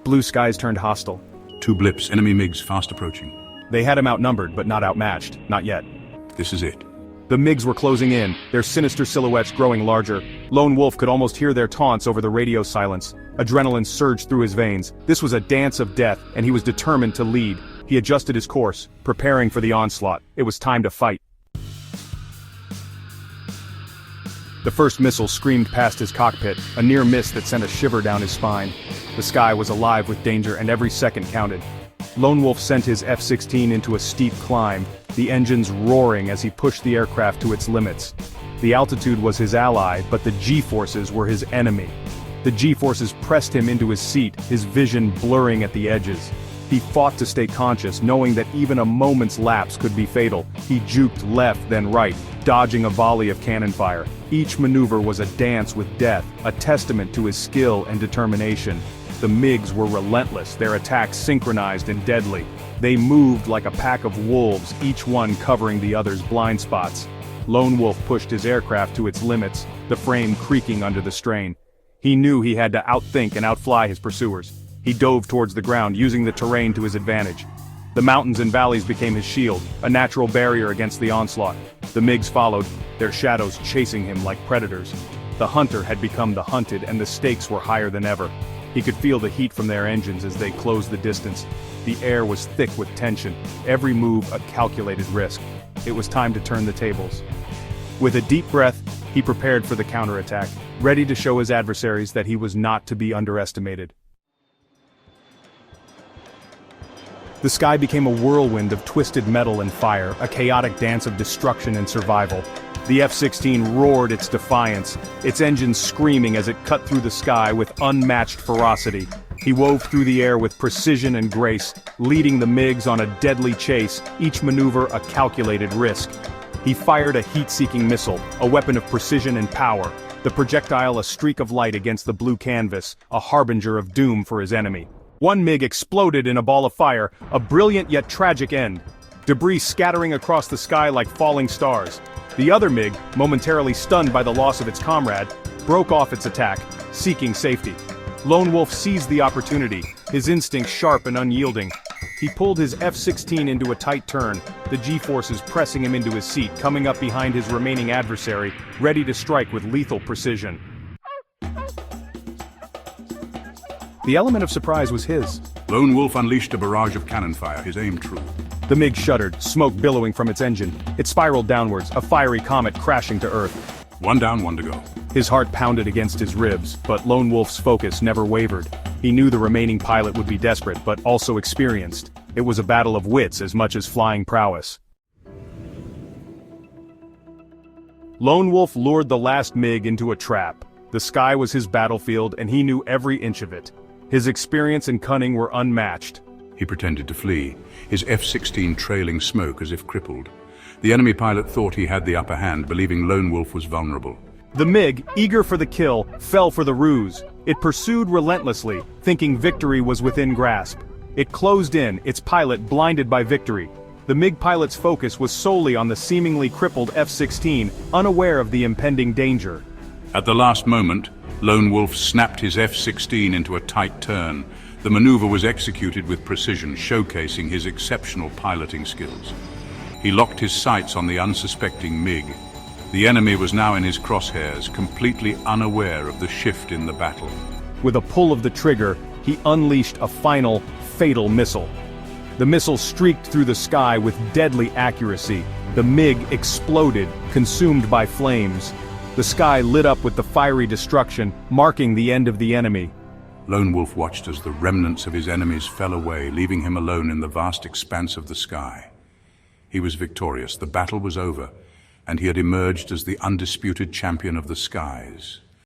Blue skies turned hostile. Two blips, enemy MiGs fast approaching. They had him outnumbered, but not outmatched. Not yet. This is it. The MiGs were closing in, their sinister silhouettes growing larger. Lone Wolf could almost hear their taunts over the radio silence. Adrenaline surged through his veins. This was a dance of death, and he was determined to lead. He adjusted his course, preparing for the onslaught. It was time to fight. The first missile screamed past his cockpit, a near miss that sent a shiver down his spine. The sky was alive with danger, and every second counted. Lone Wolf sent his F-16 into a steep climb, the engines roaring as he pushed the aircraft to its limits. The altitude was his ally, but the G-forces were his enemy. The G-forces pressed him into his seat, his vision blurring at the edges. He fought to stay conscious, knowing that even a moment's lapse could be fatal. He juked left then right, dodging a volley of cannon fire. Each maneuver was a dance with death, a testament to his skill and determination. The MiGs were relentless, their attacks synchronized and deadly. They moved like a pack of wolves, each one covering the other's blind spots. Lone Wolf pushed his aircraft to its limits, the frame creaking under the strain. He knew he had to outthink and outfly his pursuers. He dove towards the ground, using the terrain to his advantage. The mountains and valleys became his shield, a natural barrier against the onslaught. The MiGs followed, their shadows chasing him like predators. The hunter had become the hunted, and the stakes were higher than ever. He could feel the heat from their engines as they closed the distance. The air was thick with tension, every move a calculated risk. It was time to turn the tables. With a deep breath, he prepared for the counterattack, ready to show his adversaries that he was not to be underestimated. The sky became a whirlwind of twisted metal and fire, a chaotic dance of destruction and survival. The F-16 roared its defiance, its engines screaming as it cut through the sky with unmatched ferocity. He wove through the air with precision and grace, leading the MiGs on a deadly chase, each maneuver a calculated risk. He fired a heat-seeking missile, a weapon of precision and power, the projectile a streak of light against the blue canvas, a harbinger of doom for his enemy. One MiG exploded in a ball of fire, a brilliant yet tragic end. Debris scattering across the sky like falling stars. The other MiG, momentarily stunned by the loss of its comrade, broke off its attack, seeking safety. Lone Wolf seized the opportunity, his instincts sharp and unyielding. He pulled his F-16 into a tight turn, the G-forces pressing him into his seat, coming up behind his remaining adversary, ready to strike with lethal precision. The element of surprise was his. Lone Wolf unleashed a barrage of cannon fire, his aim true. The MiG shuddered, smoke billowing from its engine. It spiraled downwards, a fiery comet crashing to Earth. One down, one to go. His heart pounded against his ribs, but Lone Wolf's focus never wavered. He knew the remaining pilot would be desperate, but also experienced. It was a battle of wits as much as flying prowess. Lone Wolf lured the last MiG into a trap. The sky was his battlefield, and he knew every inch of it. His experience and cunning were unmatched. He pretended to flee, his F-16 trailing smoke as if crippled. The enemy pilot thought he had the upper hand, believing Lone Wolf was vulnerable. The MiG, eager for the kill, fell for the ruse. It pursued relentlessly, thinking victory was within grasp. It closed in, its pilot blinded by victory. The MiG pilot's focus was solely on the seemingly crippled F-16, unaware of the impending danger. At the last moment, Lone Wolf snapped his F-16 into a tight turn. The maneuver was executed with precision, showcasing his exceptional piloting skills. He locked his sights on the unsuspecting MiG. The enemy was now in his crosshairs, completely unaware of the shift in the battle. With a pull of the trigger, he unleashed a final, fatal missile. The missile streaked through the sky with deadly accuracy. The MiG exploded, consumed by flames. The sky lit up with the fiery destruction, marking the end of the enemy. Lone Wolf watched as the remnants of his enemies fell away, leaving him alone in the vast expanse of the sky. He was victorious, the battle was over, and he had emerged as the undisputed champion of the skies.